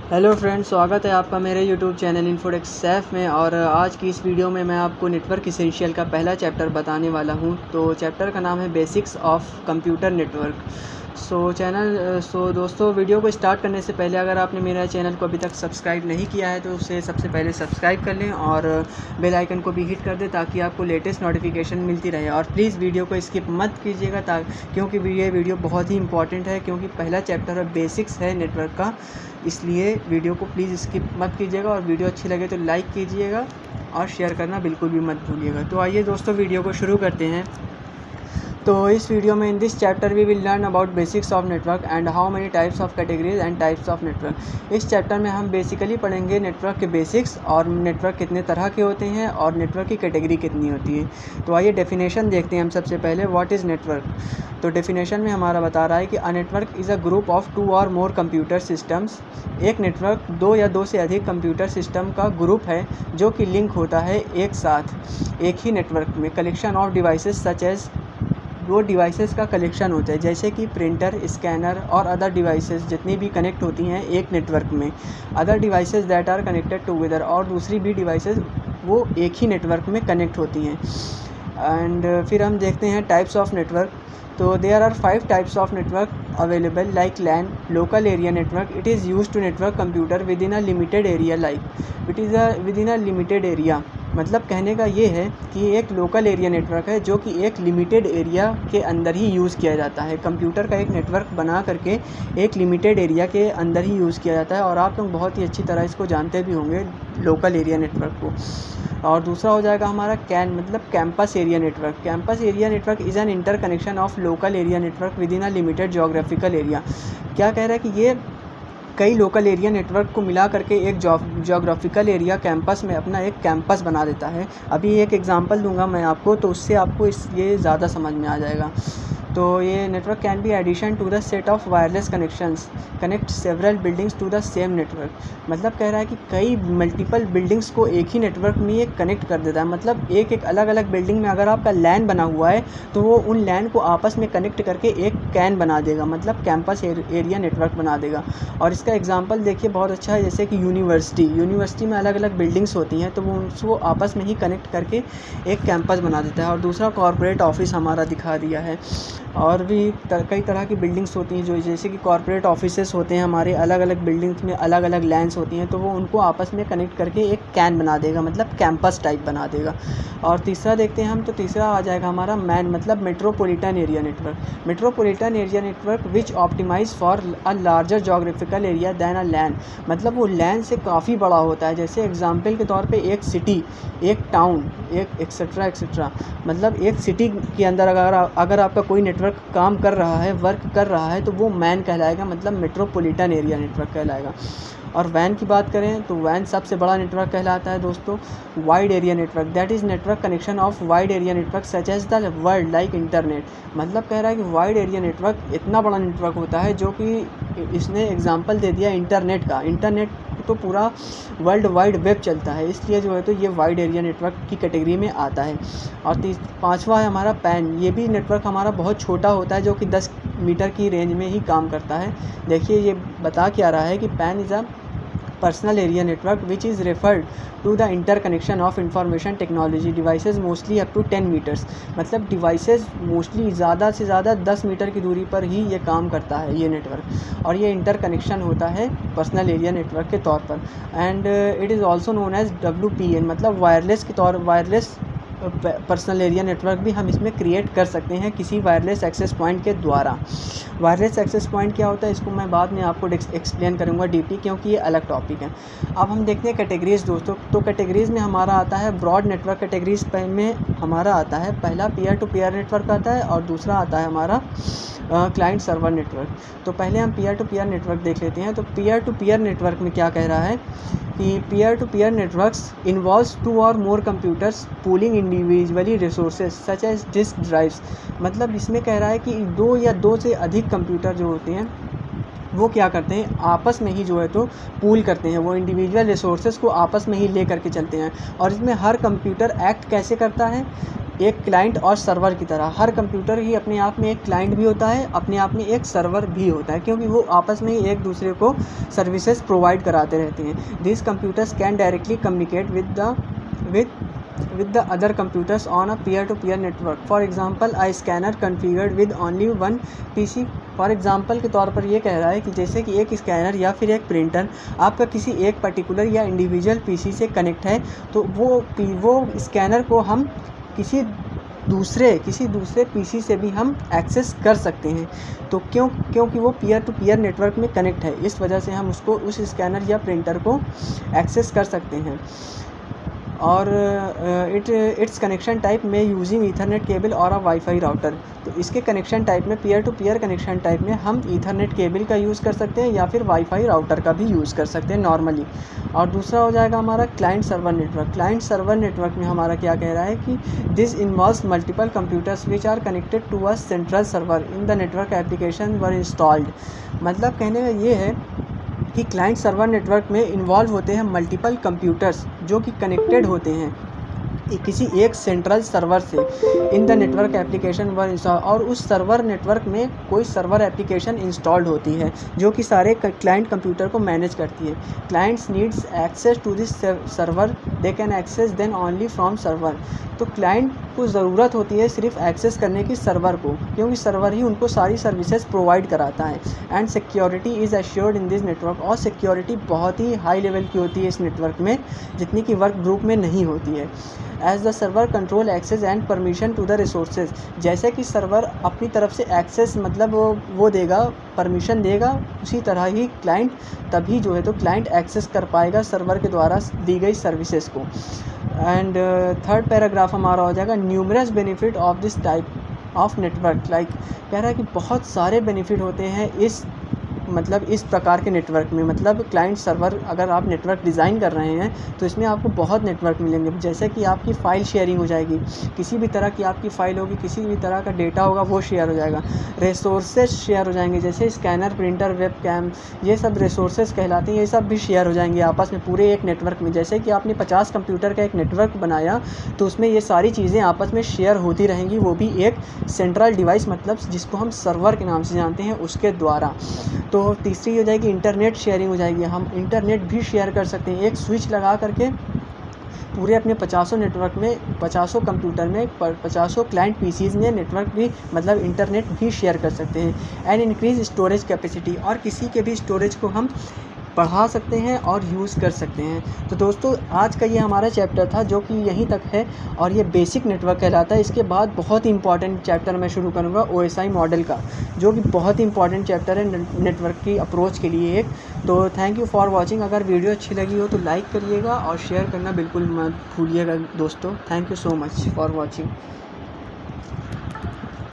Hello friends, स्वागत है आपका मेरे यूट्यूब चैनल इन्फोटेक सैफ में। और आज की इस वीडियो में मैं आपको नेटवर्क इसेंशियल का पहला चैप्टर बताने वाला हूं। तो चैप्टर का नाम है बेसिक्स ऑफ कंप्यूटर नेटवर्क। सो दोस्तों, वीडियो को स्टार्ट करने से पहले अगर आपने मेरा चैनल को अभी तक सब्सक्राइब नहीं किया है तो उसे सबसे पहले सब्सक्राइब कर लें और बेल आइकन को भी हिट कर दें ताकि आपको लेटेस्ट नोटिफिकेशन मिलती रहे। और प्लीज़ वीडियो को स्किप मत कीजिएगा क्योंकि ये वीडियो बहुत ही इंपॉर्टेंट है, क्योंकि पहला चैप्टर है बेसिक्स है नेटवर्क का। इसलिए वीडियो को प्लीज़ स्किप मत कीजिएगा और वीडियो अच्छी लगे तो लाइक कीजिएगा और शेयर करना बिल्कुल भी मत भूलिएगा। तो आइए दोस्तों, वीडियो को शुरू करते हैं। तो इस वीडियो में in this chapter we will learn about basics of network and how many types of categories and types of network. इस चैप्टर में हम बेसिकली पढ़ेंगे नेटवर्क के बेसिक्स और नेटवर्क कितने तरह के होते हैं और नेटवर्क की कैटेगरी कितनी होती है। तो आइए डेफिनेशन देखते हैं हम सबसे पहले। What is network? तो डेफिनेशन में हमारा बता रहा है कि a network is a group of 2 और मोर कंप्यूटर सिस्टम्स। एक नेटवर्क 2 या 2 से अधिक कंप्यूटर सिस्टम का ग्रुप है जो कि लिंक होता है एक साथ एक ही नेटवर्क में। Collection of devices such as, वो डिवाइसेस का कलेक्शन होता है जैसे कि प्रिंटर, स्कैनर और अदर डिवाइसेस जितनी भी कनेक्ट होती हैं एक नेटवर्क में। Other devices that are connected together, और दूसरी भी डिवाइसेस वो एक ही नेटवर्क में कनेक्ट होती हैं। एंड फिर हम देखते हैं टाइप्स ऑफ नेटवर्क। तो there are 5 types of network available like LAN, local area network. It is use to network computer within a limited area, like it is within a limited area. मतलब कहने का ये है कि एक local area network है जो कि एक लिमिटेड एरिया के अंदर ही यूज़ किया जाता है। कंप्यूटर का एक नेटवर्क बना करके एक लिमिटेड एरिया के अंदर ही यूज़ किया जाता है, और आप लोग बहुत ही अच्छी तरह इसको जानते भी होंगे लोकल एरिया नेटवर्क को। और दूसरा हो जाएगा हमारा कैन, मतलब campus area network. Campus area network is an inter connection of local area network with in a limited geographical area. क्या कह रहा है कि ये कई लोकल एरिया नेटवर्क को मिला करके एक जोग्राफिकल एरिया कैंपस में अपना एक कैंपस बना देता है। अभी एक एग्जांपल दूंगा मैं आपको, तो उससे आपको ये ज़्यादा समझ में आ जाएगा। तो ये network can be addition to the set of wireless connections connect several buildings to the same network. मतलब कह रहा है कि कई मल्टीपल बिल्डिंग्स को एक ही नेटवर्क में ये कनेक्ट कर देता है। मतलब एक अलग अलग बिल्डिंग में अगर आपका लैन बना हुआ है तो वो उन लैन को आपस में कनेक्ट करके एक कैन बना देगा, मतलब कैंपस एरिया नेटवर्क बना देगा। और इसका एग्जांपल देखिए बहुत अच्छा है, जैसे कि यूनिवर्सिटी में अलग अलग बिल्डिंग्स होती हैं तो वो उसको आपस में ही कनेक्ट करके एक कैंपस बना देता है। और दूसरा कॉर्पोरेट ऑफिस हमारा दिखा दिया है। और भी कई तरह की बिल्डिंग्स होती हैं जो जैसे कि कॉर्पोरेट ऑफिसेस होते हैं हमारे, अलग अलग बिल्डिंग्स में अलग अलग लैंड्स होती हैं तो वो उनको आपस में कनेक्ट करके एक कैन बना देगा, मतलब कैंपस टाइप बना देगा। और तीसरा देखते हैं हम, तो तीसरा आ जाएगा हमारा मैन, मतलब metropolitan area network. Metropolitan area network which optimize for a larger geographical area than a LAN. मतलब वो लैंड से काफ़ी बड़ा होता है। जैसे एग्जाम्पल के तौर पर एक सिटी, एक टाउन, एक एक्सेट्रा। मतलब एक सिटी के अंदर अगर आपका कोई नेटवर्क काम कर रहा है, वर्क कर रहा है, तो वो मैन कहलाएगा, मतलब मेट्रोपॉलिटन एरिया नेटवर्क कहलाएगा। और वैन की बात करें तो वैन सबसे बड़ा नेटवर्क कहलाता है दोस्तों। Wide area network, that is network connection of wide area network such as the world like internet. मतलब कह रहा है कि वाइड एरिया नेटवर्क इतना बड़ा नेटवर्क होता है जो कि इसने एग्जांपल दे दिया इंटरनेट का। इंटरनेट तो पूरा वर्ल्ड वाइड वेब चलता है, इसलिए जो है तो ये वाइड एरिया नेटवर्क की कैटेगरी में आता है। और पांचवा है हमारा पैन। ये भी नेटवर्क हमारा बहुत छोटा होता है जो कि 10 मीटर की रेंज में ही काम करता है। देखिए ये बता क्या रहा है कि PAN is a personal area network which is referred to the interconnection of information technology devices mostly up to 10 meters. मतलब डिवाइसेज मोस्टली ज़्यादा से ज़्यादा 10 मीटर की दूरी पर ही ये काम करता है ये नेटवर्क, और ये इंटरकनेक्शन होता है पर्सनल एरिया नेटवर्क के तौर पर। And it is also known as WPN, मतलब वायरलेस पर्सनल एरिया नेटवर्क भी हम इसमें क्रिएट कर सकते हैं किसी वायरलेस एक्सेस पॉइंट के द्वारा। वायरलेस एक्सेस पॉइंट क्या होता है इसको मैं बाद में आपको एक्सप्लेन करूंगा डीपली, क्योंकि ये अलग टॉपिक है। अब हम देखते हैं कैटेगरीज दोस्तों। तो कैटेगरीज में हमारा आता है ब्रॉड नेटवर्क कैटेगरीज में हमारा आता है पहला पीयर टू पीयर नेटवर्क आता है, और दूसरा आता है हमारा क्लाइंट सर्वर नेटवर्क। तो पहले हम पीयर टू पीयर नेटवर्क देख लेते हैं। तो पीयर टू पीयर नेटवर्क में क्या कह रहा है कि peer to peer networks involves 2 और more computers pooling individually resources such as disk drives. मतलब इसमें कह रहा है कि 2 या 2 से अधिक कंप्यूटर जो होते हैं वो क्या करते हैं, आपस में ही जो है तो पूल करते हैं, वो इंडिविजुअल रिसोर्सेज को आपस में ही ले करके चलते हैं। और इसमें हर कंप्यूटर एक्ट कैसे करता है, एक क्लाइंट और सर्वर की तरह। हर कंप्यूटर ही अपने आप में एक क्लाइंट भी होता है, अपने आप में एक सर्वर भी होता है, क्योंकि वो आपस में ही एक दूसरे को सर्विसेज प्रोवाइड कराते रहते हैं। This computers can directly communicate with the other computers on a peer-to-peer network. For example, a scanner configured with only one PC. For example के तौर पर ये कह रहा है कि जैसे कि एक स्कैनर या फिर एक प्रिंटर आपका किसी एक पर्टिकुलर या इंडिविजुअल पीसी से कनेक्ट है, तो वो स्कैनर को हम किसी दूसरे पीसी से भी हम एक्सेस कर सकते हैं। तो क्योंकि वो पीयर टू पीयर नेटवर्क में कनेक्ट है, इस वजह से हम उस स्कैनर या प्रिंटर को एक्सेस कर सकते हैं। और इट्स कनेक्शन टाइप में यूजिंग ईथरनेट केबल और अ वाईफाई राउटर। तो इसके कनेक्शन टाइप में peer to peer connection type में हम ईथरनेट केबल का यूज़ कर सकते हैं या फिर वाईफाई राउटर का भी यूज़ कर सकते हैं नॉर्मली। और दूसरा हो जाएगा हमारा client server network. Client server network में हमारा क्या कह रहा है कि this involves multiple computers which are connected to a central server in the network application where installed. मतलब कहने का ये है कि क्लाइंट सर्वर नेटवर्क में इन्वॉल्व होते हैं मल्टीपल कंप्यूटर्स जो कि कनेक्टेड होते हैं किसी एक सेंट्रल सर्वर से इन the network application were install, और उस सर्वर नेटवर्क में कोई सर्वर एप्लीकेशन इंस्टॉल्ड होती है जो कि सारे क्लाइंट कंप्यूटर को मैनेज करती है। Clients needs access to this server, they can access then only from server. तो क्लाइंट को ज़रूरत होती है सिर्फ एक्सेस करने की सर्वर को, क्योंकि सर्वर ही उनको सारी सर्विसेज प्रोवाइड कराता है। And security is assured in this network, और सिक्योरिटी बहुत ही हाई लेवल की होती है इस नेटवर्क में, जितनी कि वर्क ग्रुप में नहीं होती है। As the server control access and permission to the resources, जैसे कि सर्वर अपनी तरफ से एक्सेस मतलब वो देगा, परमिशन देगा, उसी तरह ही क्लाइंट तभी जो है तो क्लाइंट एक्सेस कर पाएगा सर्वर के द्वारा दी गई सर्विसेज को। एंड थर्ड पैराग्राफ हमारा हो जाएगा numerous benefit of this type of network. Like कह रहा है कि बहुत सारे बेनिफिट होते हैं इस प्रकार के नेटवर्क में। मतलब क्लाइंट सर्वर अगर आप नेटवर्क डिज़ाइन कर रहे हैं तो इसमें आपको बहुत नेटवर्क मिलेंगे, जैसे कि आपकी फ़ाइल शेयरिंग हो जाएगी, किसी भी तरह की आपकी फ़ाइल होगी, किसी भी तरह का डेटा होगा वो शेयर हो जाएगा। रिसोर्सेज शेयर हो जाएंगे, जैसे स्कैनर, प्रिंटर, वेब कैम, ये सब रिसोर्सेज कहलाते हैं, ये सब भी शेयर हो जाएंगे आपस में पूरे एक नेटवर्क में। जैसे कि आपने 50 कंप्यूटर का एक नेटवर्क बनाया तो उसमें ये सारी चीज़ें आपस में शेयर होती रहेंगी, वो भी एक सेंट्रल डिवाइस मतलब जिसको हम सर्वर के नाम से जानते हैं उसके द्वारा। तो तीसरी हो जाएगी इंटरनेट शेयरिंग हो जाएगी, हम इंटरनेट भी शेयर कर सकते हैं। एक स्विच लगा करके पूरे अपने 50 नेटवर्क में, 50 कंप्यूटर में, 50 क्लाइंट पीसीज में नेटवर्क भी मतलब इंटरनेट भी शेयर कर सकते हैं। एंड इंक्रीज स्टोरेज कैपेसिटी, और किसी के भी स्टोरेज को हम बढ़ा सकते हैं और यूज़ कर सकते हैं। तो दोस्तों आज का ये हमारा चैप्टर था जो कि यहीं तक है, और ये बेसिक नेटवर्क कहलाता है। इसके बाद बहुत ही इंपॉर्टेंट चैप्टर मैं शुरू करूँगा OSI मॉडल का, जो कि बहुत ही इंपॉर्टेंट चैप्टर है नेटवर्क की अप्रोच के लिए एक। तो थैंक यू फॉर वॉचिंग। अगर वीडियो अच्छी लगी हो तो लाइक करिएगा और शेयर करना बिल्कुल मत भूलिएगा दोस्तों। Thank you so much for watching.